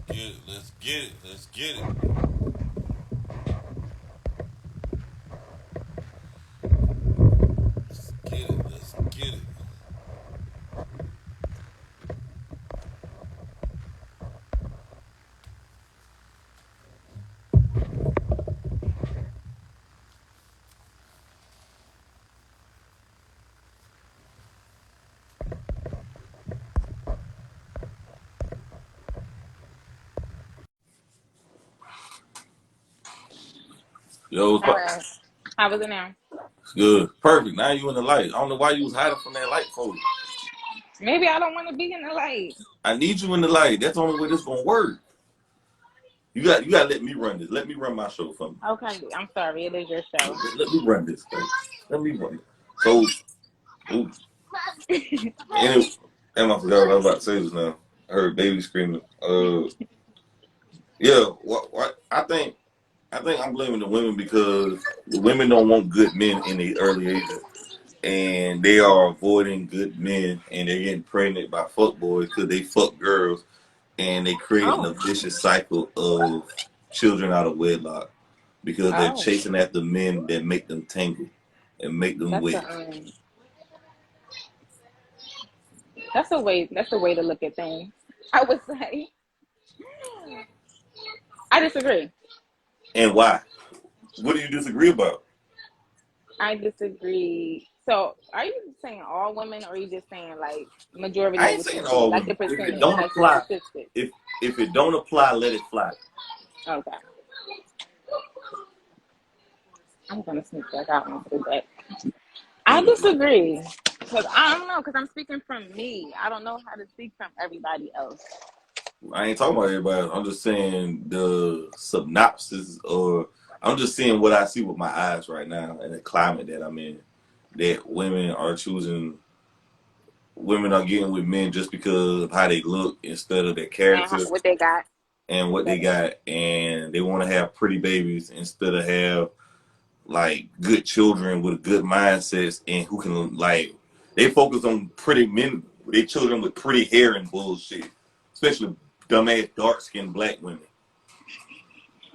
Get it. Let's get it. Let's get it. Let's get it. Let's get it. Yo, All right. How was it now? it's good. Perfect. Now you in the light. I don't know why you was hiding from that light, folks. Maybe I don't want to be in the light. I need you in the light. That's the only way this gonna work. You got to let me run this. Let me run my show for me. Okay, I'm sorry. It is your show. Let me run this. Thing. Let me run it. So, ooh, and, and I forgot what I was about to say just now. I heard baby screaming. Yeah. What? I think I'm blaming the women because the women don't want good men in the early ages, and they are avoiding good men, and they're getting pregnant by fuck boys because they fuck girls, and they creating a Oh, vicious cycle of children out of wedlock because they're oh, chasing after men that make them tangle and make them that's wait. a way to look at things. I would say. I disagree. And why? What do you disagree about? I disagree. So, are you saying all women, or are you just saying like majority I of ain't what you saying see, all like the women. If it percentage, don't like the apply, statistics? if if it don't apply, let it fly. Okay, I'm gonna sneak back out into the deck. You I know, disagree because I don't know. Because I'm speaking from me. I don't know how to speak from everybody else. I ain't talking about everybody. I'm just saying the synopsis, or I'm just seeing what I see with my eyes right now and the climate that I'm in. That women are getting with men just because of how they look instead of their And character what they got and what they better. got, and they want to have pretty babies instead of have like good children with good mindsets and who can like they focus on pretty men, they children with pretty hair and bullshit, especially dumbass dark skinned black women.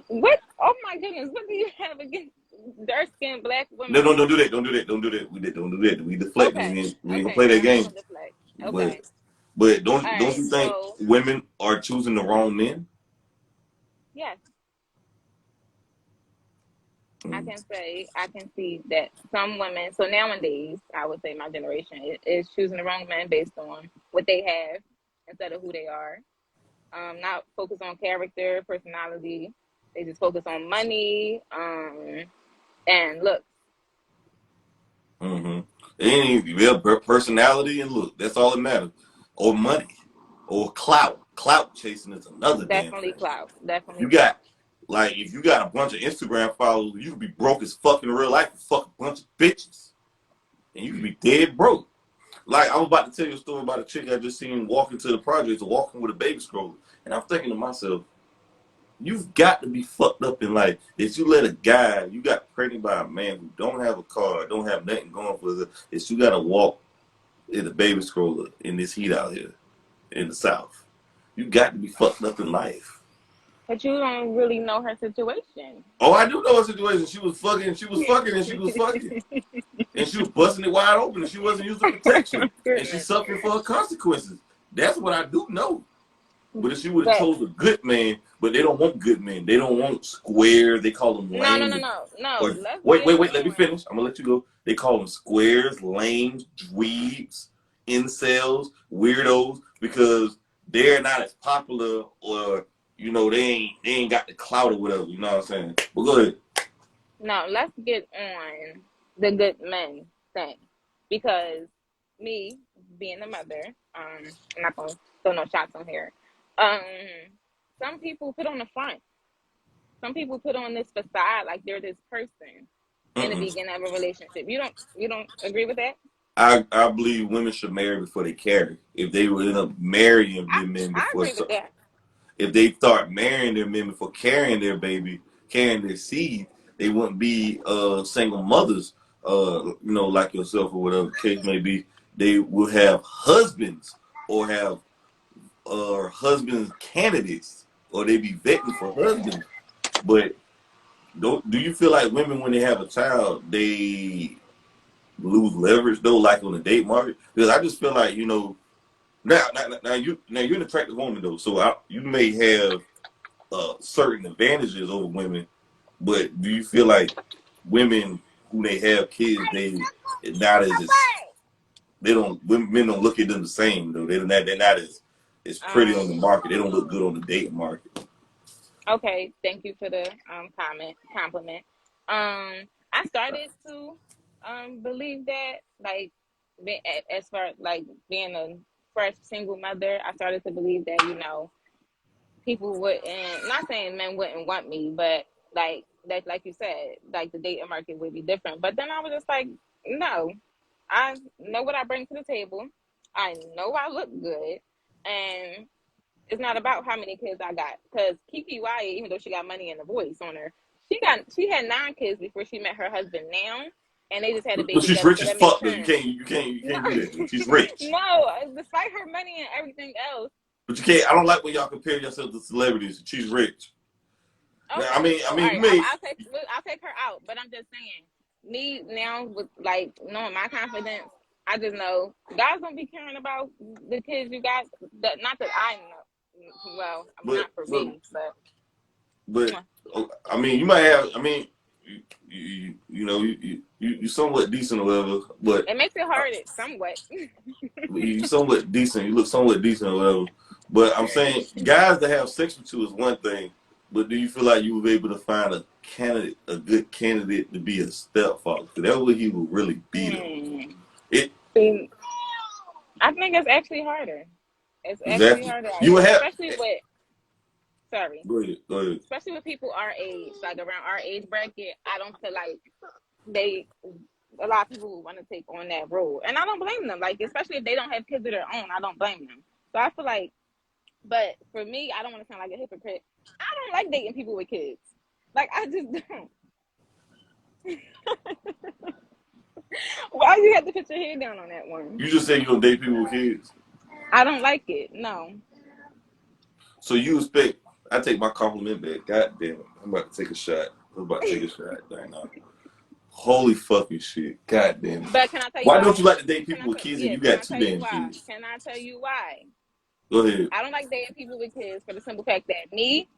What? Oh my goodness! What do you have against dark skinned black No, women? don't do that. Don't do that. Don't do that. Don't do that. We deflecting. Okay, We ain't gonna okay. play that I'm not game. gonna deflect. But Okay. but All don't right. you think So women are choosing the wrong men? yes, Mm. I can see that some women. So nowadays, I would say my generation is choosing the wrong men based on what they have instead of who they are. Not focus on character, personality. They just focus on money, and look. Mm-hmm. Yeah, personality and look. That's all that matters. Or money, or clout. Clout chasing is another damn Definitely thing. clout. Definitely You clout. got like if you got a bunch of Instagram followers, you could be broke as fuck in real life and fuck a bunch of bitches, and you could be dead broke. Like I was about to tell you a story about a chick I just seen walking to the projects, walking with a baby stroller, and I'm thinking to myself, you've got to be fucked up in life if you let a guy you got pregnant by a man who don't have a car, don't have nothing going for it, is you got to walk in a baby stroller in this heat out here in the South. You got to be fucked up in life. But you don't really know her situation. Oh, I do know a situation. She was fucking, and she was busting it wide open, and she wasn't using protection, and she's Goodness. suffering for her consequences. That's what I do know. But if she would have But chose a good man, but they don't want good men. They don't want squares. They call them no, no, lame. no, no, no. Or Let's wait, get wait, wait. Let me on. finish. I'm gonna let you go. They call them squares, lames, dweebs, incels, weirdos because they're not as popular, or they ain't got the clout or whatever. You know what I'm saying? But go ahead. No, let's get on the good men thing because me being a mother, I'm not gonna throw no shots on here. Um, some people put on the front. Some people put on this facade like they're this person in the Mm-mm. beginning of a relationship. You don't agree with that? I believe women should marry before they carry. If they would end up marrying I their men I before, agree with that. if they start marrying their men before carrying their baby, carrying their seed, they wouldn't be single mothers, like yourself or whatever the case may be. They will have husbands or have husbands candidates or they be vetting for husbands. But do you feel like women, when they have a child, they lose leverage though, like on the date market? Because I just feel like, you know, now you're an attractive woman though, so you may have certain advantages over women. But do you feel like women who they have kids, not as they don't men don't look at them the same though. They're not as pretty on the Um, market. They don't look good on the dating market. okay, thank you for the compliment. I started to believe that, like, as far like being a fresh single mother, I started to believe that, people wouldn't, not saying men wouldn't want me, but like that, like you said, like the dating market would be different. But then I was just like, no, I know what I bring to the table. I know I look good, and it's not about how many kids I got. Because Kiki Wyatt, even though she got money and a voice on her, she had 9 kids before she met her husband now, and they just had a But baby she's together. rich So as that makes fuck though. You 10. can't you can't you No, can't do that though. She's rich. no, despite her money and everything else. But you can't. I don't like when y'all compare yourself to celebrities. She's rich. Now, Okay, I cool. All mean, right, you may. I'll take her out. But I'm just saying, me now with like knowing my confidence, I just know guys don't be caring about the kids you got. Not that I know. Well, But not for but me, but but I mean, you might have. I mean, you somewhat decent or whatever. But it makes it hard somewhat. you somewhat decent. You look somewhat decent or whatever. But I'm saying, guys that have sex with you is one thing. But do you feel like you would be able to find a good candidate to be a stepfather? Because that's what he would really be though. Hmm. It See, I think it's actually harder. It's actually exactly. harder out You would here, have. especially with sorry, Go ahead. Go ahead. especially with people our age, like around our age bracket. I don't feel like they a lot of people want to take on that role, and I don't blame them. Like, especially if they don't have kids of their own, I don't blame them. So I feel like, but for me, I don't want to sound like a hypocrite. I don't like dating people with kids. Like, I just don't. Why you have to put your head down on that one? You just say you don't date people with kids. I don't like it. No. So you expect I take my compliment back. God damn it. I'm about to take a shot. I'm about to take a shot right now. Holy fucking shit. God damn it. But can I tell you Why don't why? you like to date Can I people with tell? kids and Yeah. you Can got I two tell you damn why? kids? Can I tell you why? Go ahead. I don't like dating people with kids for the simple fact that me,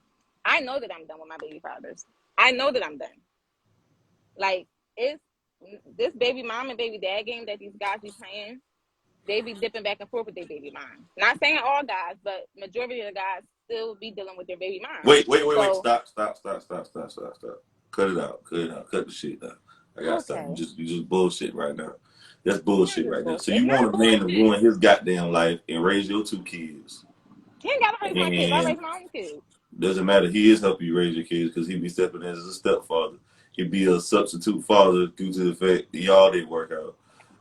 I know that I'm done with my baby fathers. I know that I'm done. Like, it's this baby mom and baby dad game that these guys be playing. They be dipping back and forth with their baby mom. Not saying all guys, but majority of the guys still be dealing with their baby mom. Wait. So Stop. Cut it out. Cut it out. Cut the shit out. I gotta stop. okay, You just bullshit right now. That's yeah, bullshit just right now. bullshit. So It's you not want a man to bullshit. ruin his goddamn life and raise your two kids. He ain't gotta raise my kids. I And raise my own kids. doesn't matter. He is helping you raise your kids because he be stepping in as a stepfather. He'd be a substitute father due to the fact that y'all didn't work out.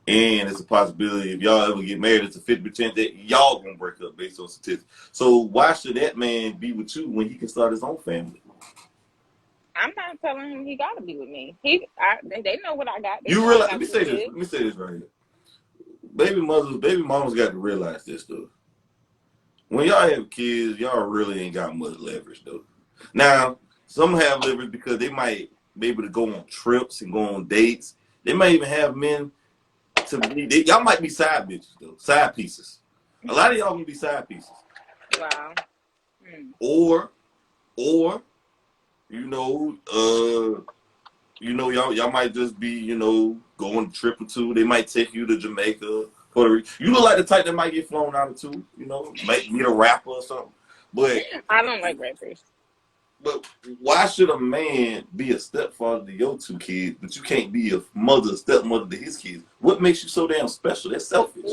And it's a possibility if y'all ever get married, it's a 50% that y'all gonna break up based on statistics. So why should that man be with you when he can start his own family? I'm not telling him he gotta be with me. They know what I got. They You know I realize? Let got me two say this. kids. Let me say this right here. Baby mamas got to realize this though. When y'all have kids, y'all really ain't got much leverage though. Now, some have leverage because they might be able to go on trips and go on dates. They might even have men y'all might be side bitches though, side pieces. A lot of y'all gonna be side pieces, Wow. Hmm. or you know, y'all might just be going a trip or two. They might take you to Jamaica, Puerto Rico. You look like the type that might get flown out of two. Might meet a rapper or something. But I don't like rappers. But why should a man be a stepfather to your two kids, but you can't be a stepmother to his kids? What makes you so damn special? That's selfish.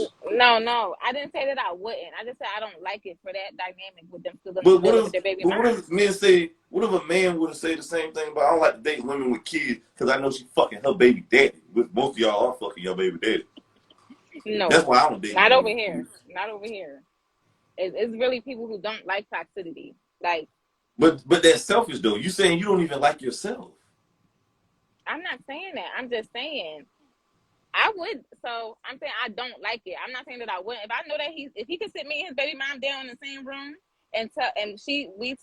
No. I didn't say that I wouldn't. I just said I don't like it for that dynamic with them still But dealing with their baby what mom. if men say? What if a man would say the same thing? But I don't like to date women with kids because I know she fucking her baby daddy. But most of y'all are fucking your baby daddy. That's No, why I don't date not women over with here. kids. Not over here. It's really people who don't like toxicity. Like, But that's selfish though. You saying you don't even like yourself. I'm not saying that. I'm just saying I would. So I'm saying I don't like it. I'm not saying that I wouldn't. If I know that if he could sit me and his baby mom down in the same room and he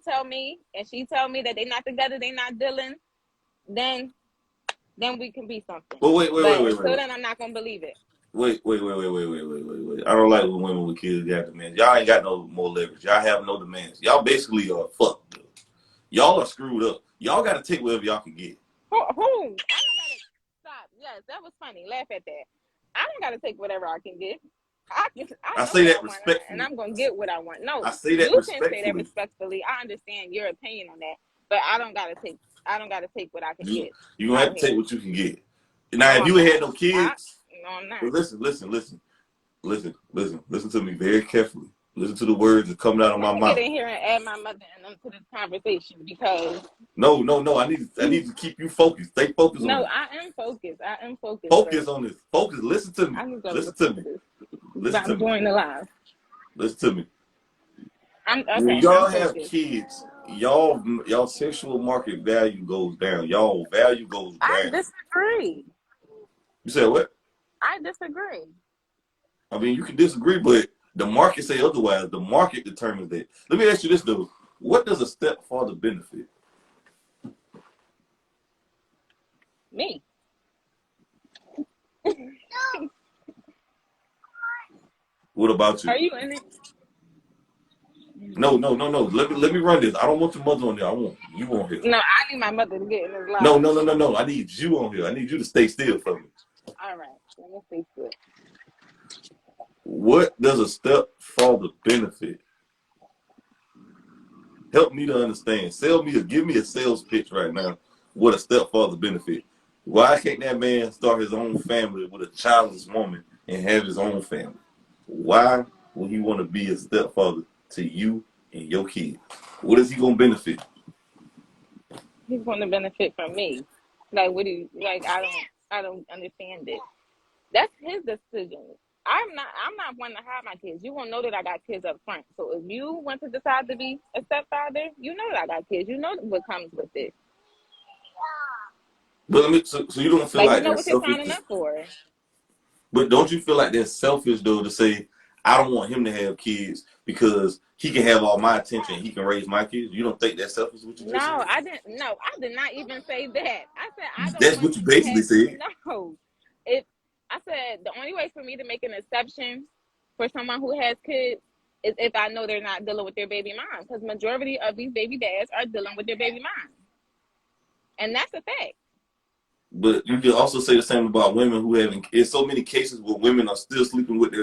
tell me and she tell me that they not together, they not dealing, then we can be something. But wait, wait, wait, But wait, until wait. then, I'm not gonna believe it. Wait. I don't like when women with kids got demands. Y'all ain't got no more leverage. Y'all have no demands. Y'all basically are fucked. Y'all are screwed up. Y'all got to take whatever y'all can get. Who? I don't gotta stop. Yes, that was funny. Laugh at that. I don't gotta take whatever I can get. I I know say what I that want, and respectfully. I'm gonna get what I want. No, I say that you can say that respectfully. respectfully. I understand your opinion on that, but I don't gotta take. I don't gotta take what I can You get you gonna have out to take here. what you can get. Now, No, if I'm you ain't not. had no kids, No, I'm not. well, listen to me very carefully. Listen to the words that come out of my Let me get mouth. in here and add my mother and them to this conversation because No. I need to keep you focused. Stay focused on no, this. I am focused. I am focused, Focus sir. on this. Focus. Listen to me. I can go Listen to listen to me. this. Listen But to I'm me. joining the live. Listen to me. I'm When okay. I'm y'all have focused. kids, y'all sexual market value goes down. Y'all value goes I down. disagree. You said what? I disagree. I mean, you can disagree, but the market say otherwise. The market determines that. Let me ask you this though: what does a stepfather benefit? Me. What about you? Are you in it? No. Let me run this. I don't want your mother on there. I want you on here. No, I need my mother to get in this No. live. I need you on here. I need you to stay still for me. All right. Let me see it. What does a stepfather benefit? Help me to understand. Give me a sales pitch right now. What a stepfather benefit? Why can't that man start his own family with a childless woman and have his own family? Why would he want to be a stepfather to you and your kid? What is he gonna benefit? He's going to benefit from me. Like, what do you like? I don't understand it. That's his decision. I'm not one to hide my kids. You won't know that I got kids up front. So if you want to decide to be a stepfather, you know that I got kids. You know what comes with it. But so you don't feel Like you like know that's what you're selfish? signing up for. But don't you feel like that's selfish though to say I don't want him to have kids because he can have all my attention, he can raise my kids? You don't think that's selfish? What you just said? No, I didn't. No, I did not even say that. I said I don't That's want what you him to basically have. said. No, if I said the only way for me to make an exception for someone who has kids is if I know they're not dealing with their baby mom, because majority of these baby dads are dealing with their baby mom, and that's a fact. But you can also say the same about women who having. There's so many cases where women are still sleeping with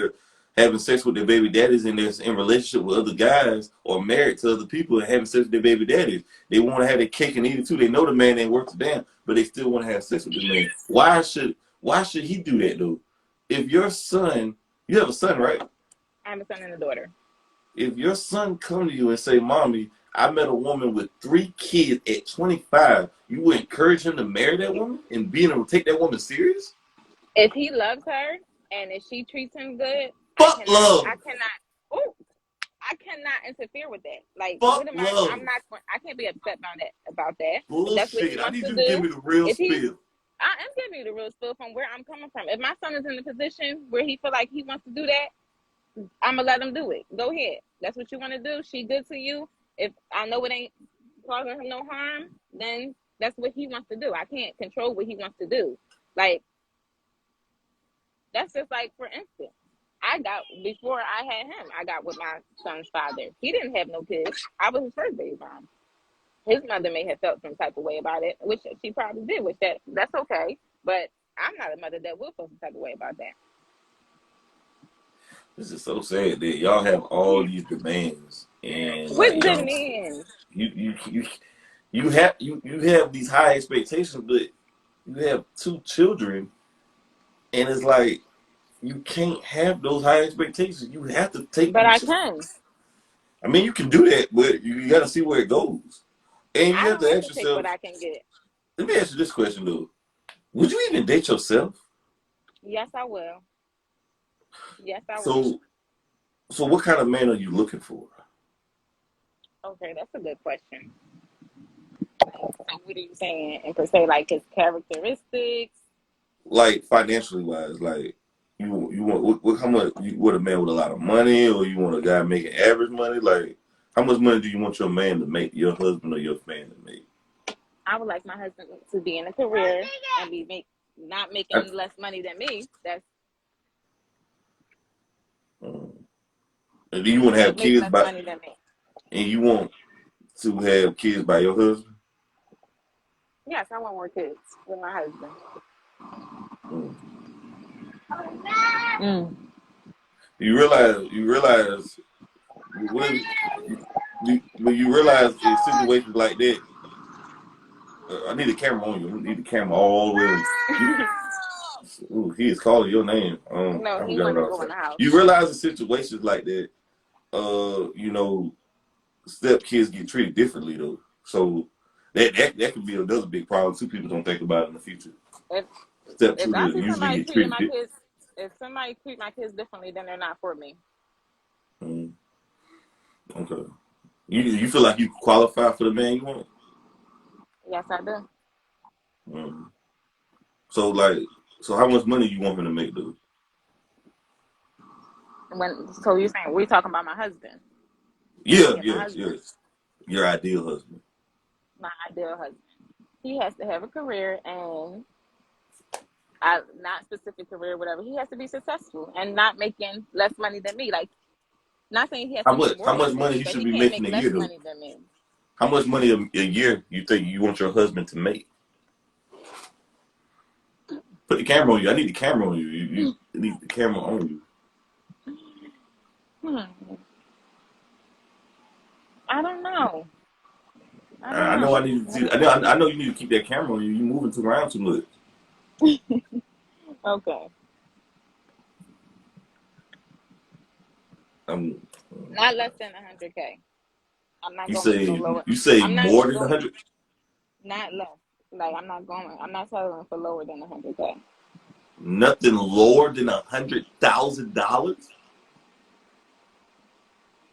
having sex with their baby daddies, and they're in relationship with other guys or married to other people and having sex with their baby daddies. They want to have their cake and eat it too. They know the man ain't worth a damn, but they still want to have sex with the man. Why should he do that though? If your son, you have a son, right? I have a son and a daughter. If your son come to you and say, "Mommy, I met a woman with 3 kids at 25," you would encourage him to marry that woman and being able to take that woman serious? If he loves her and if she treats him good, Fuck I love. cannot. Oh, I cannot interfere with that. Like, what Fuck am I? I'm love. not. I can't be upset about that. If that's what he Bullshit. I wants need to you to give do, me the real if he, spill. I am giving you the real spill from where I'm coming from. If my son is in a position where he feel like he wants to do that, I'm gonna let him do it. Go ahead. That's what you want to do. She good to you. If I know it ain't causing him no harm, then that's what he wants to do. I can't control what he wants to do. Like that's just like, for instance, I got before I had him. I got with my son's father. He didn't have no kids. I was his first baby mom. His mother may have felt some type of way about it, which she probably did. Which that's okay. But I'm not a mother that will feel some type of way about that. This is so sad that y'all have all these demands and With like the y'all, men, you have these high expectations, but you have 2 children, and it's like you can't have those high expectations. You have to take but them. I can. I mean, you can do that, but you got to see where it goes, and you I have don't to have ask to take what yourself. I can get. Let me ask you this question, though: would you even date yourself? Yes, I will. Yes, I will. So, so what kind of man are you looking for? Okay, that's a good question. So what are you saying? And per se, like his characteristics. Like financially wise, like You want how much? You want a man with a lot of money, or you want a guy making average money? Like, how much money do you want your man to make? Your husband or your man to make? I would like my husband to be in a career and be not making less money than me. That's And do you want to have make kids less by? money than me. And you want to have kids by your husband? Yes, I want more kids with my husband. Mm. Mm. You realize when you realize in situations like that. I need a camera on you. I need the camera all the way on you. Ooh, he is calling your name. No, I he forgot want what to I was go in saying. the house. You realize in situations like that, you know, step kids get treated differently though. So that could be another big problem too. People don't think about it in the future. If Step if I children see usually somebody get treating treated my differently. kids, if somebody treat my kids differently, then they're not for me. Okay. You feel like you qualify for the man you want? Yes, I do. So how much money you want him to make, dude? So you're saying we're talking about my husband? Yeah, Yeah, my yes, husband. yes. Your ideal husband. My ideal husband. He has to have a career and not specific career, whatever. He has to be successful and not making less money than me. Like, not saying he has to make more How much money than money me, he but should he be can't making make a less year, though? money than me. How much money a year you think you want your husband to make? Put the camera on you. I need the camera on you. You need the camera on you. I don't know. I know I need to see. I know you need to keep that camera on you. You moving around too much. Okay. Not less than 100K. I'm not You going no say lower. you say I'm not more than going 100. not less. Like I'm not settling for lower than 100K. Nothing lower than $100,000.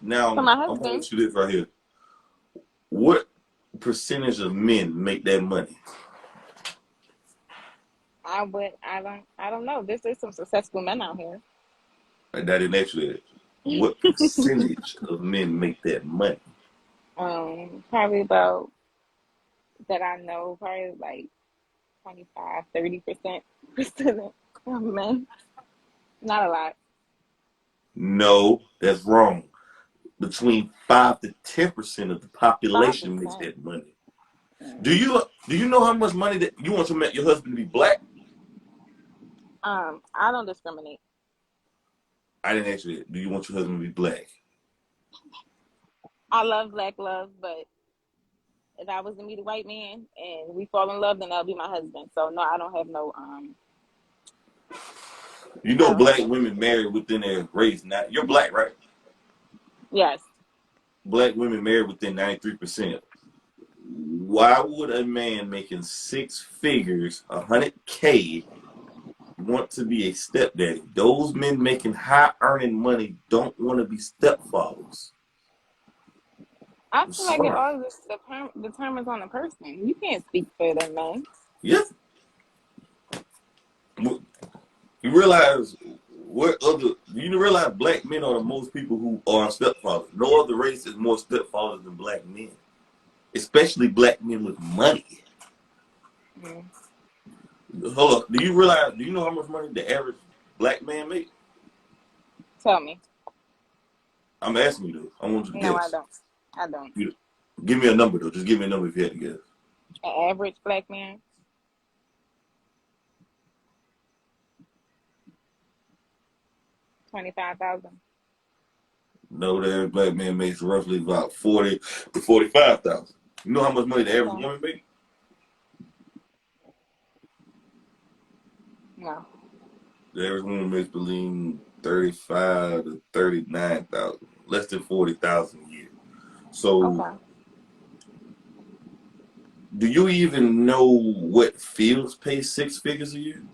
Now For my I'm gonna husband, ask you this right here. What percentage of men make that money? I don't know. There's some successful men out here. Like that didn't actually. What percentage of men make that money? Probably about that I know, probably like 25, 30% of men. Not a lot. No, that's wrong. Between 5 to 10% of the Five to population makes ten. that money. Do you know how much money that you want your husband to be black? I don't discriminate. I didn't ask you that. Do you want your husband to be black? I love black love, but if I was to meet a white man and we fall in love, then that'll be my husband. So no, I don't have no You I know don't have black no women married within their race. Now you're black, right? Yes. Black women married within 93%. Why would a man making 6 figures, 100K, want to be a stepdaddy? Those men making high earning money don't want to be stepfathers. I I'm feel like it sorry. all just determines on the person. You can't speak for the man. Yes. You realize you realize black men are the most people who are stepfathers. No other race is more stepfathers than black men. Especially black men with money. Mm. Hold up. Do you know how much money the average black man makes? Tell me. I'm asking you though. I want you to No, I guess. don't. I don't. Give me a number though. Just give me a number if you had to guess. An average black man. 25,000. No, the average black man makes roughly about 40 to 45,000. You know how much money the average Okay. woman makes? No. The average woman makes between 35 to 39,000, less than 40,000 a year. So, Okay. do you even know what fields pay 6 figures a year?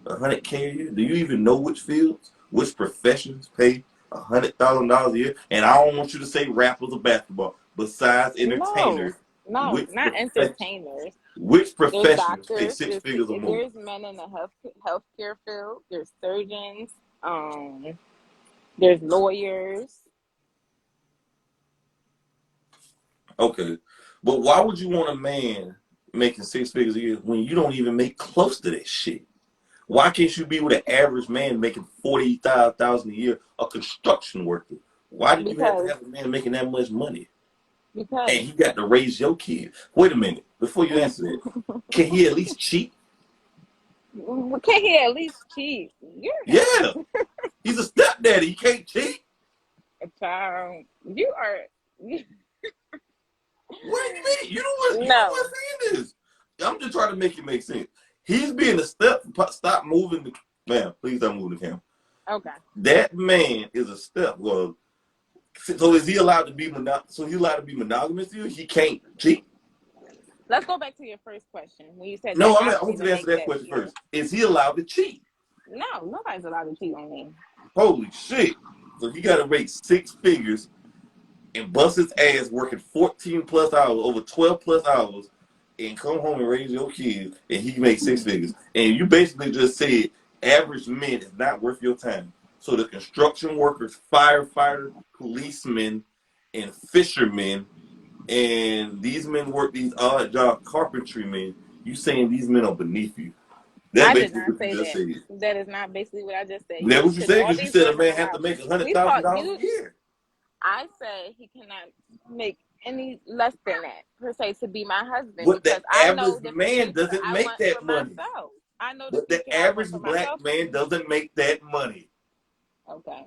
100K a year? Do you even know which fields, which professions pay $100,000 a year? And I don't want you to say rappers or basketball. Besides No. entertainers, No, which not profession? entertainers. Which There's professions pay doctors. six figures or more? There's men in the healthcare field. There's surgeons. There's lawyers. Okay, but why would you want a man making six figures a year when you don't even make close to that shit? Why can't you be with an average man making $45,000 a year, a construction worker? Why did you have to Because have a man making that much money? And because he got to raise your kid. Wait a minute, before you answer that, can he at least cheat? can he at least cheat? Yeah, he's a stepdaddy. He can't cheat. A child. You are. What do you mean? You know what? You know No. what saying is? I'm just trying to make it make sense. He's being a stop moving the man. Please don't move the camera. Okay. That man is a step. Well, so is he allowed to be So he's allowed to be monogamous to you? He can't cheat. Let's go back to your first question when you said No, that. I want to answer that question first. Is he allowed to cheat? No, nobody's allowed to cheat on me. Holy shit! So he got to make six figures and bust his ass working 14 plus hours, over 12 plus hours, and come home and raise your kids, and he makes six figures. And you basically just said average men is not worth your time. So the construction workers, firefighters, policemen, and fishermen, and these men work these odd job carpentry men, you saying these men are beneath you. That's I did basically not what say you just that. said. That is not basically what I just said. That's what you said, All because you these said a women man have to make $100,000 a year. I said he cannot make any less than that per se to be my husband, But because the I know average the man future doesn't I make want that for money. myself. I know the But the future I want average for black myself. man doesn't make that money. Okay.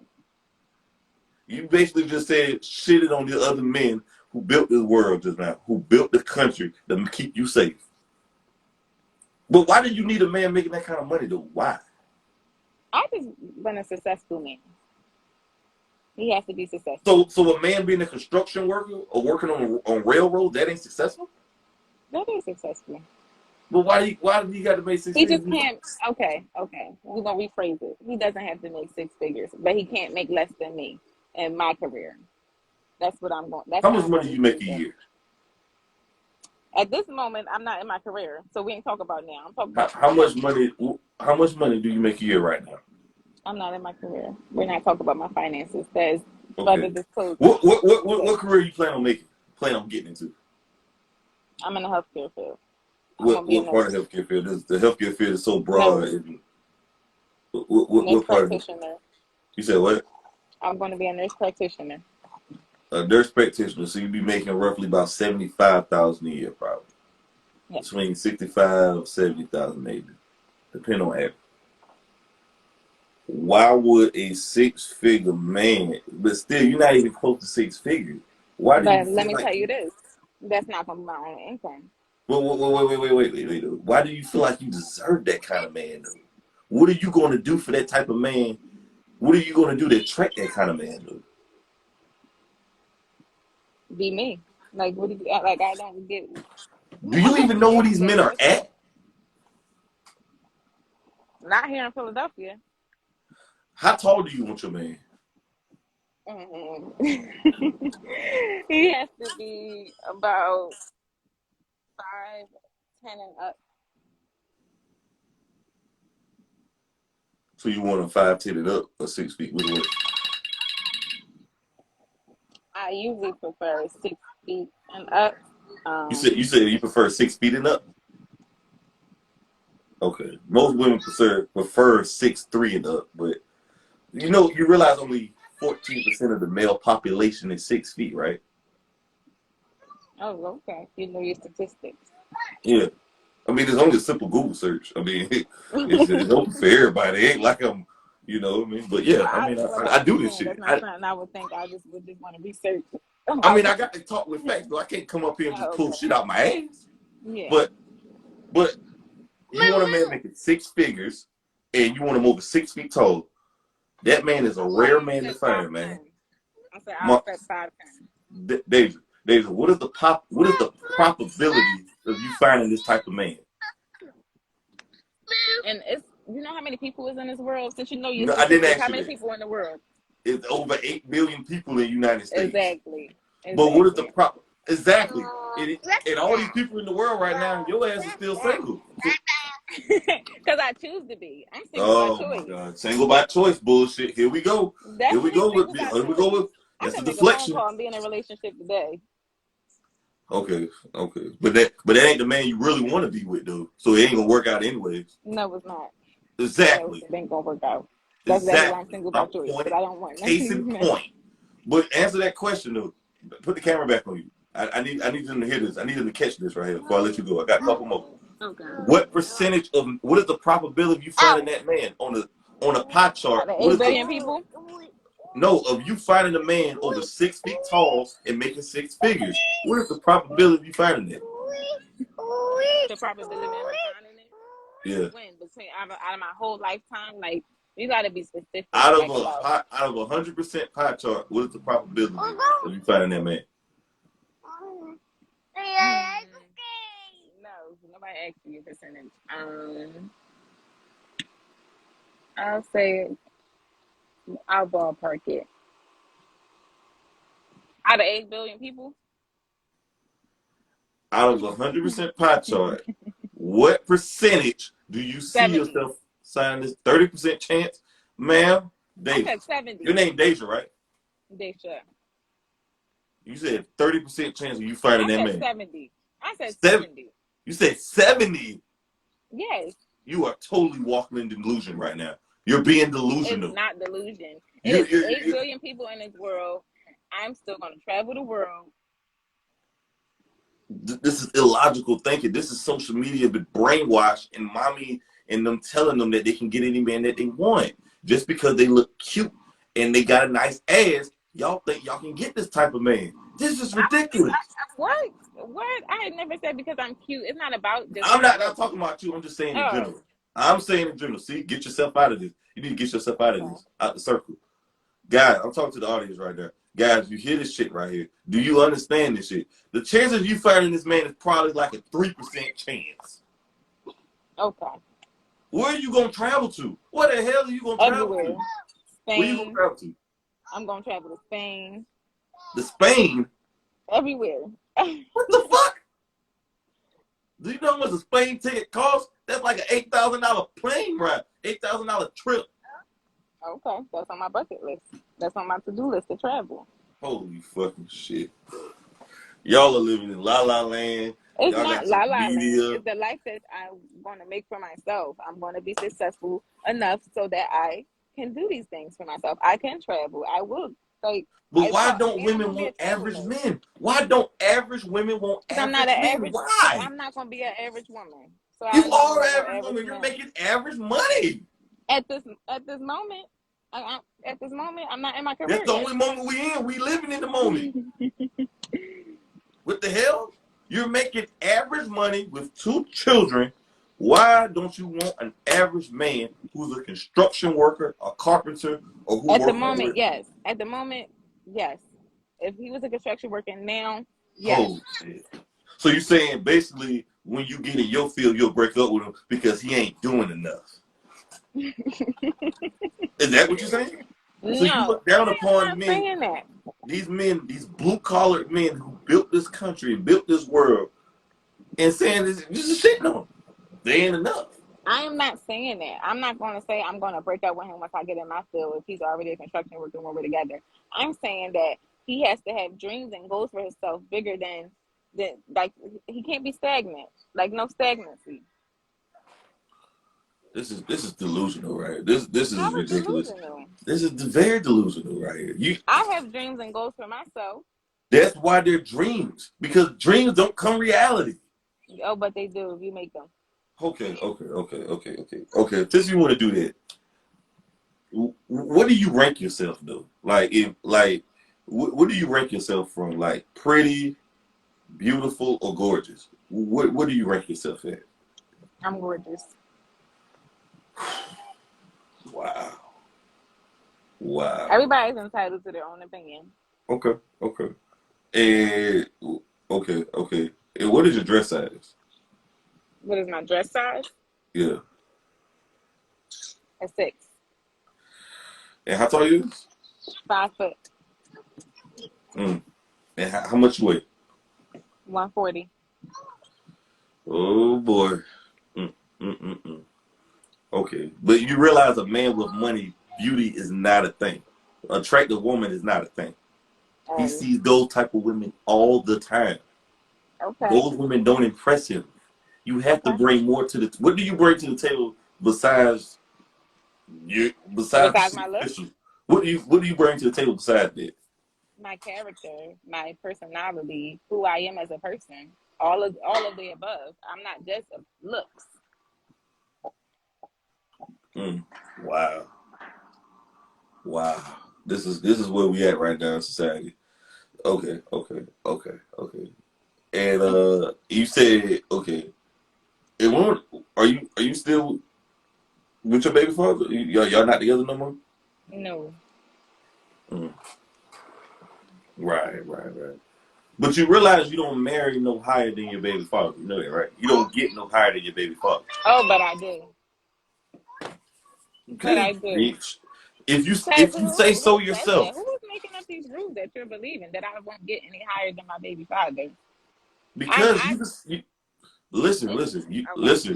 You basically just said shitted on the other men who built this world just now, who built the country to keep you safe. But why do you need a man making that kind of money though? Why? I just want a successful man. He has to be successful. So a man being a construction worker or working on railroad, that ain't successful? That is successful. But why do you got to make six He figures? just can't. Okay. We're gonna rephrase it. He doesn't have to make six figures, but he can't make less than me in my career. That's what I'm going. That's How how much I'm money going do to you make a rephrase it. year? At this moment, I'm not in my career, so we ain't talk about now. I'm talking about How much money? How much money do you make a year right now? I'm not in my career. We're not talking about my finances. That's further Okay. disclosure. What career you plan on making? Plan on getting into? I'm in the healthcare field. I'm What gonna be a part of nurse. the healthcare field? The healthcare field is so broad. Nurse. Nurse What part of it? practitioner. You said what? I'm going to be a nurse practitioner. A nurse practitioner. So you'd be making roughly about 75,000 a year, probably. Yeah. Between 65, 70,000 maybe, depending on average. Why would a six-figure man, but still you're not even close to six figures? Why do you But let feel me like? tell you this: that's not going to be my own income. Wait. Why do you feel like you deserve that kind of man, though? What are you going to do for that type of man? What are you going to do to attract that kind of man, though? Be me. Like, what do you like? I don't get. Do you even know where these men are at? Not here in Philadelphia. How tall do you want your man? He has to be about 5'10" and up. So you want a 5'10" and up or 6 feet? What? I usually prefer 6 feet and up. You said you prefer 6 feet and up. Okay, most women prefer 6'3" and up, but you realize only 14% of the male population is 6 feet, right? Oh, okay. You know your statistics. Yeah. I mean, it's only a simple Google search. I mean, it's open for everybody. It ain't like I'm, what I mean? But yeah, I mean, I do this shit. That's not something I would think. I would just want to research. I mean, I got to talk with facts, though. I can't come up here and just pull shit out my ass. Yeah. But you want a man making six figures, and you want him over 6 feet tall. That man is a rare man to find, man. I said I'll set 5'10". Deja, what is the probability of you finding this type of man? And it's how many people is in this world? Since you know you, I didn't ask how you many that. people in the world? It's over 8 billion people in the United States. Exactly. But what is the Exactly. And all these people in the world right now, your ass is still single. Because I choose to be. I'm single by Oh my choice. God, single by choice bullshit. Here we go. Here we Definitely go with single by here we choice. go with I that's the can make a phone deflection. call and be in a relationship today. Okay, okay, but that ain't the man you really want to be with though. So it ain't gonna work out anyways. No, it's not. No, Exactly. it ain't gonna work out. That's exactly why I'm Exactly. single My by choice. point. Because I don't want none of Case these in men. point. But answer that question though. Put the camera back on you. I need them to hear this. I need them to catch this right here before I let you go. I got a couple more. Okay. What percentage of what is the probability of you finding that man on a pie chart? Out of What 8 is the billion people? no of you finding a man over 6 feet tall and making 6 figures? What is the probability of you finding that? The probability of me finding it? Yeah. When? Between out of my whole lifetime? Like, you gotta be specific. Out of Like about out of 100% pie chart, what is the probability of you finding that man? no, nobody asked you a percentage. I'll say I'll ballpark it. Out of 8 billion people? Out of 100% pie chart, what percentage do you see 70. yourself signing this 30% chance? Ma'am, I Deja. said 70. Your name Deja, right? Deja. You said 30% chance of you finding I that said man. 70. I said Seven. 70. You said 70. Yes. You are totally walking in delusion right now. You're being It's delusional. not delusion. It You, is 8 billion people in this world. I'm still going to travel the world. this is illogical thinking. This is social media but brainwashed and mommy and them telling them that they can get any man that they want. Just because they look cute and they got a nice ass, y'all think y'all can get this type of man. This is ridiculous. What? What? I had never said because I'm cute. It's not about just I'm my not looks. talking about you. I'm just saying in Oh, general. I'm saying in general. See, get yourself out of this. You need to get yourself out of okay. this, out the circle. Guys, I'm talking to the audience right there. Guys, you hear this shit right here. Do you understand this shit? The chances of you finding this man is probably like a 3% chance. Okay. Where are you going to travel to? Where the hell are you going to travel Everywhere. to? Spain. Where you going to travel to? I'm going to travel to Spain. To Spain? Everywhere. What the fuck? Do you know how much a Spain ticket costs? That's like an $8,000 plane ride. $8,000 trip. Okay. That's on my bucket list. That's on my to-do list to travel. Holy fucking shit. Y'all are living in La La Land. It's Y'all not got la your la land. media. It's the life that I'm going to make for myself. I'm going to be successful enough so that I can do these things for myself. I can travel. I will. Like, But I why taught don't me, I'm women going to be a want travel average nurse. men? Why don't average women want Because I'm not average an men? average, because Why? I'm not going to be an average woman. So I You don't are want an no average average woman. You're man. making average money. At this moment, I'm not in my That's career the yet. only moment we in. We living in the moment. What the hell? You're making average money with 2 children. Why don't you want an average man who's a construction worker, a carpenter, or who At the works on moment, the yes. At the moment, yes. If he was a construction worker now, yes. holy shit. So you're saying basically when you get in your field, you'll break up with him because he ain't doing enough. Is that what you're saying? So you No, look down I upon am not men, saying that. these men, these blue-collared men who built this country and built this world, and saying this is shit on them. They ain't enough. I am not saying that. I'm not going to say I'm going to break up with him once I get in my field if he's already a construction worker when we're together. I'm saying that he has to have dreams and goals for himself bigger than like he can't be stagnant. Like no stagnancy. This is delusional, right? This is How is ridiculous. delusional? This is very delusional right here. I have dreams and goals for myself. That's why they're dreams, because dreams don't come reality. Oh, but they do if you make them. Okay. Since you want to do that, what do you rank yourself though? Like if what do you rank yourself from? Like pretty, beautiful, or gorgeous? What do you rank yourself at? I'm gorgeous. Wow. Wow. Everybody's entitled to their own opinion. Okay. And okay. And what is your dress size? What is my dress size? Yeah. A 6. And how tall are you? 5 foot. And how much you weigh? 140. Oh boy. Mm, mm, mm, mm. Okay, but you realize a man with money, beauty is not a thing. Attractive woman is not a thing. He Um. sees those type of women all the time. Okay. Those women don't impress him. You have to Okay. bring more to the. What do you bring to the table besides you? Besides the Besides my looks, superficial, what do you bring to the table besides that? my character, my personality, who I am as a person, all of the above. I'm not just looks. Mm, wow, wow. This is where we at right now in society. Okay, okay, okay, okay. And you said okay. And when are you still with your baby father? Y'all not together no more? No. Mm, right, right, right. But you realize you don't marry no higher than your baby father. You know that, right? You don't get no higher than your baby father. Oh, but I do. But Okay, I do. bitch. If you Cause if you say so who says that? yourself, Who is making up these rules that you're believing that I won't get any higher than my baby father? because I you listen, it's listen, you okay.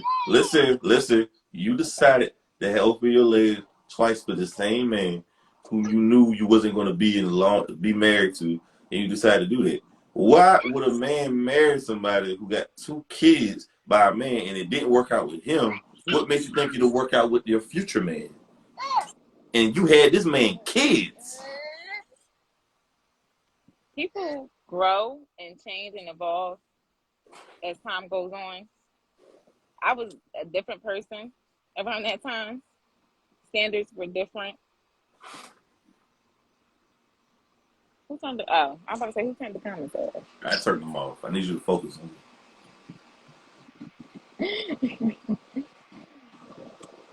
listen. You Okay. decided to help with your leg twice for the same man who you knew you wasn't going to be married to, and you decided to do that. Why would a man marry somebody who got two kids by a man and it didn't work out with him? What makes you think it'll work out with your future man? And you had this man kids. People grow and change and evolve as time goes on. I was a different person around that time. Standards were different. Who turned the I'm about to say who turned the comments off? I turned them off. I need you to focus on it.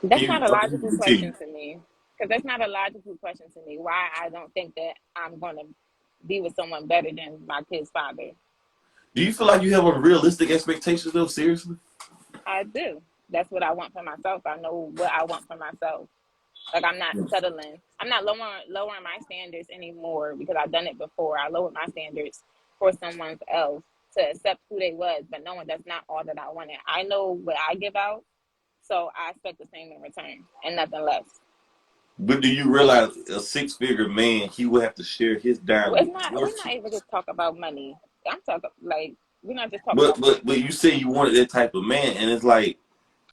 That's not a You can logical question continue. to me. Because that's not a logical question to me. Why I don't think that I'm gonna be with someone better than my kid's father. Do you feel like you have unrealistic expectations though? Seriously? I do. That's what I want for myself. I know what I want for myself. Like I'm not settling. I'm not lowering my standards anymore because I've done it before. I lowered my standards for someone else to accept who they was, but knowing that's not all that I wanted. I know what I give out, so I expect the same in return and nothing less. But do you realize a six-figure man, he will have to share his dime It's with not. your We're not two? even just talk about money. I'm talking like we're not just talking But about but money. but you say you wanted that type of man, and it's like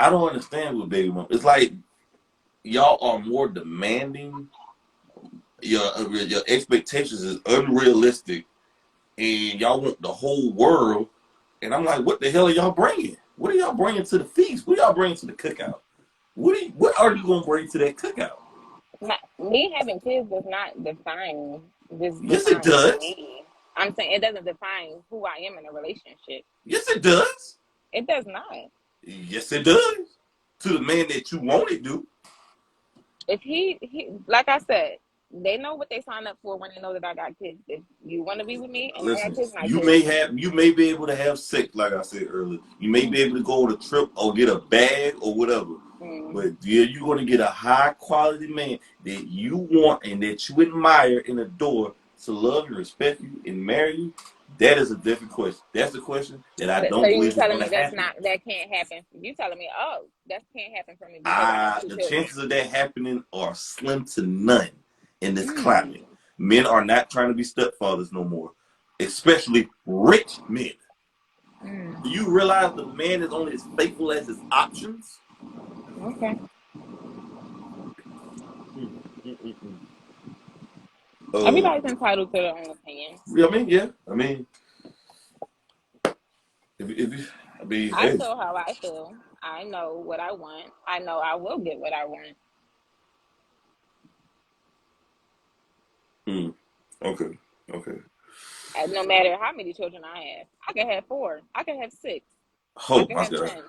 I don't understand with baby mom. It's like y'all are more demanding. Your expectations is unrealistic, and y'all want the whole world. And I'm like, what the hell are y'all bringing? What are y'all bringing to the feast? What are y'all bringing to the cookout? What are you gonna bring to that cookout? Me having kids does not Yes, it define does. me. I'm saying it doesn't define who I am in a relationship. Yes, it does. It does not. Yes, it does. To the man that you want it to. If he like I said, they know what they sign up for when they know that I got kids. If you want to be with me and I got Listen, kids, my you kids. may be able to have sex, like I said earlier. You may be able to go on a trip or get a bag or whatever. Mm. But yeah, you're gonna get a high quality man that you want and that you admire and adore to love and respect you and marry you. That is a different question. That's a question that I So don't you believe is telling me gonna that's happen. not that can't happen? You telling me that can't happen for me because I have two The children? chances of that happening are slim to none in this Mm. climate. Men are not trying to be stepfathers no more, especially rich men. Do Mm. you realize the man is only as faithful as his options? Okay. Uh, Everybody's entitled to their own opinion. I mean, yeah. I mean, if you, I mean, I hey. feel how I feel. I know what I want. I know I will get what I want. Hmm. Okay. Okay. And no matter how many children I have, I can have four. I can have six. I Oh can my have God. 10.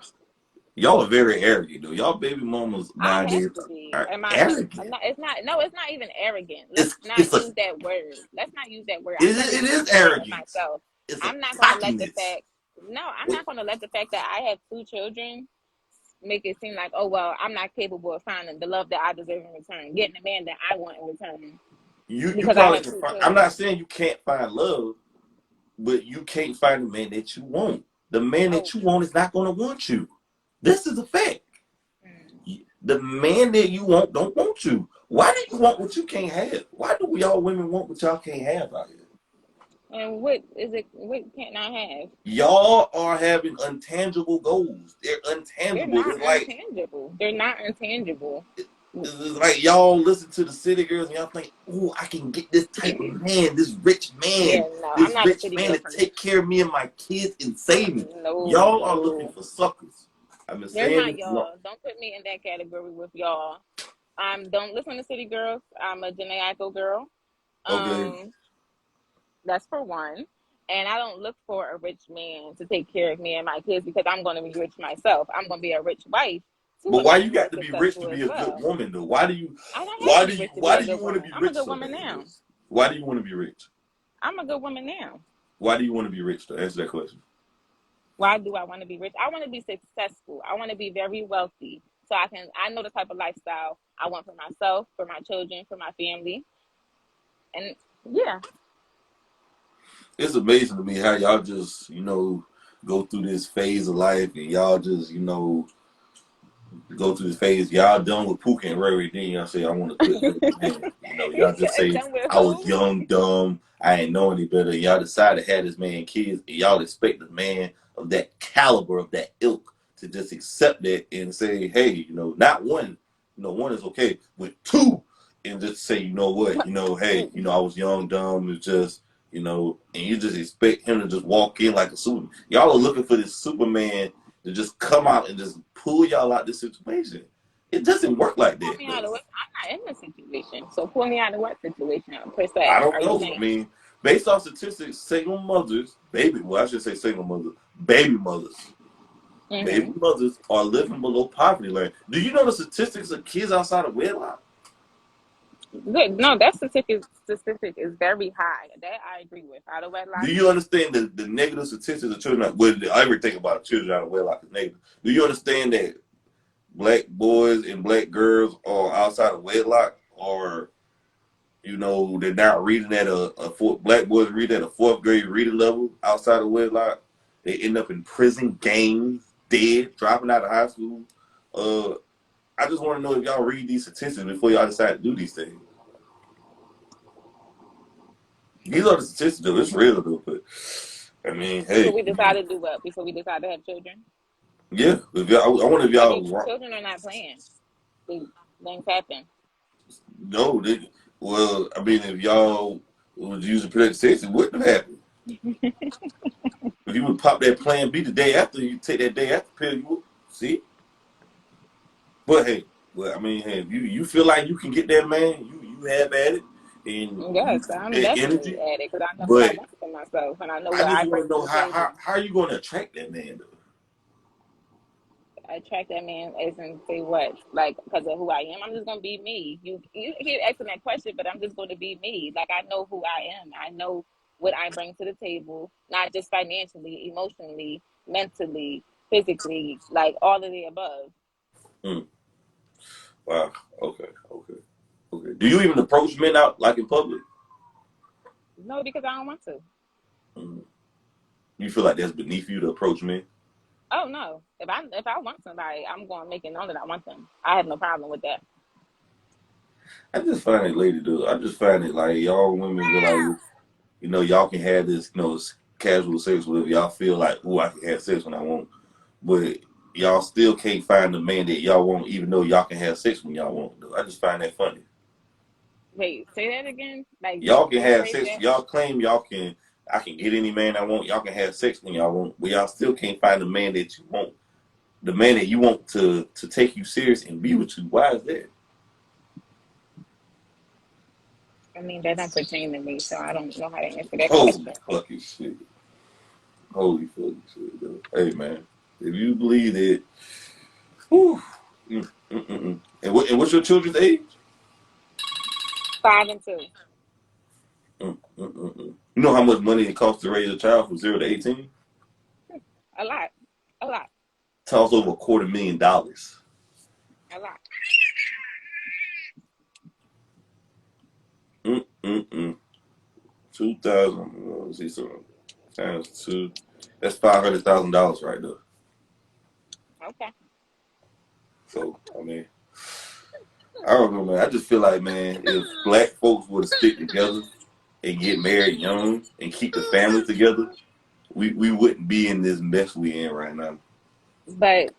Y'all are very arrogant, though. Y'all baby mamas I have nowadays to be. are Am I not? arrogant. No, it's not. No, it's not even arrogant. Let's It's not it's a use that word. Let's not use that word. it I'm is, going to it use is it for arrogance. myself. It's a I'm not going to let the cockiness. fact. No, I'm not going to let the fact that I have two children make it seem like, oh well, I'm not capable of finding the love that I deserve in return, getting the man that I want in return You because I probably have can two find. I'm children. not saying you can't find love, but you can't find the man that you want. The man Oh. that you want is not going to want you. This is a fact. The man that you want don't want you. Why do you want what you can't have? Why do we all women want what y'all can't have out here? And what is it? What can't I have? Y'all are having untangible goals. They're They're untangible. not intangible. They're not intangible. It's like y'all listen to the city girls and y'all think, oh, I can get this type of man, this rich Yeah, man, no, I'm this not a rich city man girl to for me. take care of me and my kids and save me. No, Y'all are looking no. for suckers. I've been They're saying not this long. y'all. Don't put me in that category with y'all. Don't listen to city girls. I'm a Janae Eiko girl. Okay. Um, that's for one. And I don't look for a rich man to take care of me and my kids because I'm going to be rich myself. I'm going to be a rich wife to But a why man you who is got to be rich to successful as be a good well. woman though? Why do you I don't have why to do be you rich to be why a do you good want to woman. be I'm a rich good so woman bad now. though? Why do you want to be rich? I'm a good woman now. Why do you want to be rich though? Answer that question. Why do I want to be rich? I want to be successful. I want to be very wealthy. So I know the type of lifestyle I want for myself, for my children, for my family. And yeah. It's amazing to me how y'all just, go through this phase of life and y'all just, go through this phase. Y'all done with Pookie and Ray. Then y'all say, I want a good man. You Y'all just said say, done with I was who? young, dumb. I ain't know any better. Y'all decided to have this man kids. And y'all expect a man of that caliber, of that ilk, to just accept that and say, hey, not one. One is okay. But two, and just say, you know what? Hey, I was young, dumb. It's just, and you just expect him to just walk in like a super. Y'all are looking for this Superman to just come out and just pull y'all out this situation. It doesn't work like Pull that, me out though. of what? I'm not in the situation. So pull me out of what situation per I se don't are you know. I saying? mean, based off statistics, single mothers, I should say single mothers, baby Mm-hmm. mothers are living below poverty line. Do you know the statistics of kids outside of wedlock? Good. No, that statistic is very high. That I agree with. Out of Do wedlock, you yes. understand the negative statistics of children? Well, everything about children out of wedlock is negative. Do you understand that black boys and black girls are outside of wedlock, or they're not reading at black boys read at a fourth grade reading level outside of wedlock. They end up in prison, gangs, dead, dropping out of high school. I just want to know if y'all read these statistics before y'all decide to do these things. These are the statistics, though. It's real, though. But I mean, Before hey, we decide to do what? Before we decide to have children? yeah. If y'all, I wonder if I mean, y'all children are not playing. Things happen. know. Well, I mean, if y'all was using protective sex, it wouldn't have happened. If you would pop that Plan B the day after, you take that day after pill, you would see. But hey, well, I mean, hey, if you feel like you can get that man, you have at it, and you Yes, keep I'm that definitely energy. at it because I know what I But want for myself and I know I what just I want bring to to know the how table. how are you going to attract that man though? I attract that man as in say what? Like because of who I am. I'm just gonna be me. You keep asking that question, but I'm just gonna be me. Like I know who I am. I know what I bring to the table, not just financially, emotionally, mentally, physically, like all of the above. Hmm. Wow. Okay. Okay. Okay. Do you even approach men out like in public? No, because I don't want to. Hmm. You feel like that's beneath you to approach men? Oh no. If I want somebody, I'm gonna make it known that I want them. I have no problem with that. I just find it, lady, dude. I just find it like y'all women feel like y'all can have this casual sex with y'all feel like, oh, I can have sex when I want, but y'all still can't find the man that y'all want, even though y'all can have sex when y'all want. Dude. I just find that funny. Wait, say that again. Like Y'all can have rephrase sex. that. Y'all claim y'all can. I can get any man I want. Y'all can have sex when y'all want, but y'all still can't find the man that you want. The man that you want to take you serious and be with you. Why is that? I mean, that don't pertain to me, so I don't know how to answer that Holy question. fucking shit. Holy fucking shit, though. Hey man, if you believe it, whew, and what's your children's age? 5 and 2. You know how much money it costs to raise a child from 0 to 18? A lot. A lot. Costs over $250,000. A lot. 2000. Let's see something. times 2. That's $500,000 right there. Okay. So I mean, I don't know, man. I just feel like, man, if black folks were to stick together and get married young and keep the family together, we wouldn't be in this mess we in right now. But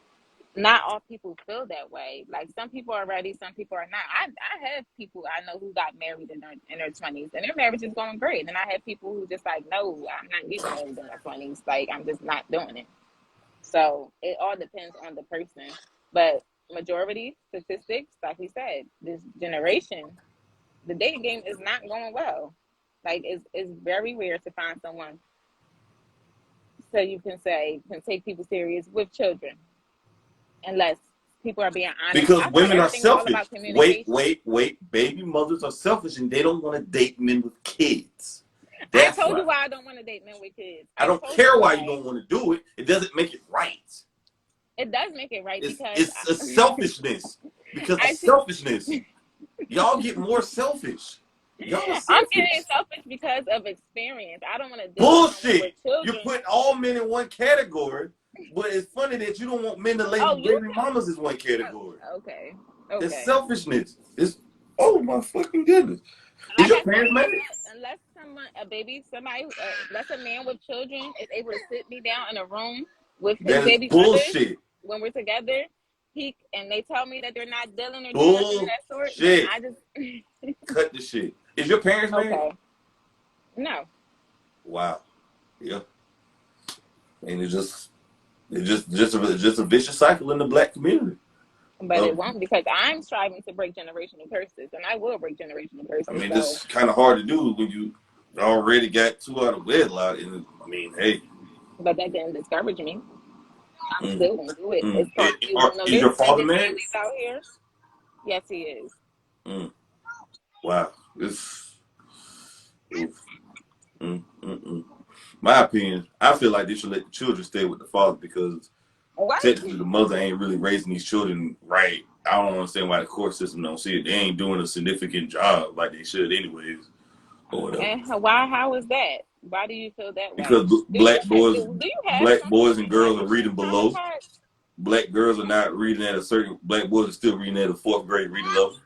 not all people feel that way. Like some people are ready, some people are not. I have people I know who got married in their 20s and their marriage is going great. And I have people who just like, no, I'm not getting married in my 20s. Like I'm just not doing it. So it all depends on the person. But majority statistics, like we said, this generation, the dating game is not going well. Like it's very rare to find someone so you can say can take people serious with children, unless people are being honest. Because I feel like women are everything is all selfish. about communication. Wait. Baby mothers are selfish and they don't want to date men with kids. I That's told why. you why I don't want to date men with kids. I I don't told you care why you why. don't want to do it. It doesn't make it right. It does make it right because It's a selfishness. Because of I selfishness. Y'all get more selfish. Y'all are I'm selfish. getting selfish because of experience. I don't want to deal with someone Bullshit. with You children. put all men in one category, but it's funny that you don't want men to label Oh, you baby mamas as one category. okay? It's Okay. selfishness. It's oh my fucking goodness. Is Like your I said, parents married? unless someone, unless a man with children is able to sit me down in a room with his That is baby mothers bullshit. when we're together, and they tell me that they're not dealing or doing nothing of that sort, then Bullshit. I just Cut the shit. Is your parents married? okay. No, Wow. Yeah. And it's just a vicious cycle in the black community. but it won't because I'm striving to break generational curses, and I will break generational I curses. mean, So, this kind of hard to do when you already got 2 out of wedlock. And I mean, hey. but that didn't discourage me. I'm Mm, still gonna do it. It's called you want to is live your father single married? families out here. Yes, he is. Mm, wow. It's, oof. Mm. My opinion, I feel like they should let the children stay with the father because What? technically the mother ain't really raising these children right. I don't understand why the court system don't see it. They ain't doing a significant job like they should anyways, or whatever. And why? How is that? Why do you feel that way? Because Do you have black some sort boys of and girls are generational reading below. counterpart? Black girls are not reading at a certain. Black boys are still reading at a 4th grade reading level.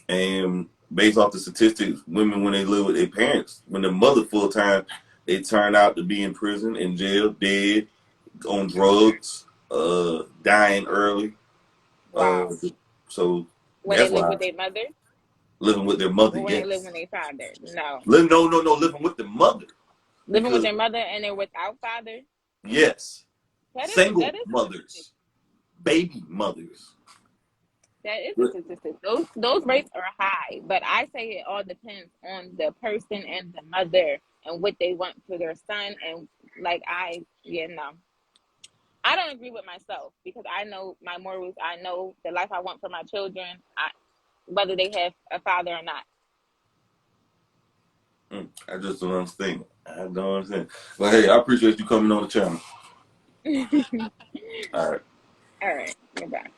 And based off the statistics, women when they live with their parents, when their mother full time, they turn out to be in prison, in jail, dead, on drugs, dying early. Wow. So When they that's live why with their mother, living with their mother, or when they live yes. with their father? No. No, living with the mother. Living with Because their mother and they're without father. yes, single That is a statistic. mothers, baby mothers. That is a statistic. Those rates are high, but I say it all depends on the person and the mother and what they want for their son. And like no. I don't agree with myself because I know my morals. I know the life I want for my children, whether they have a father or not. I just don't understand. I don't understand. But hey, I appreciate you coming on the channel. All right. All right. Goodbye.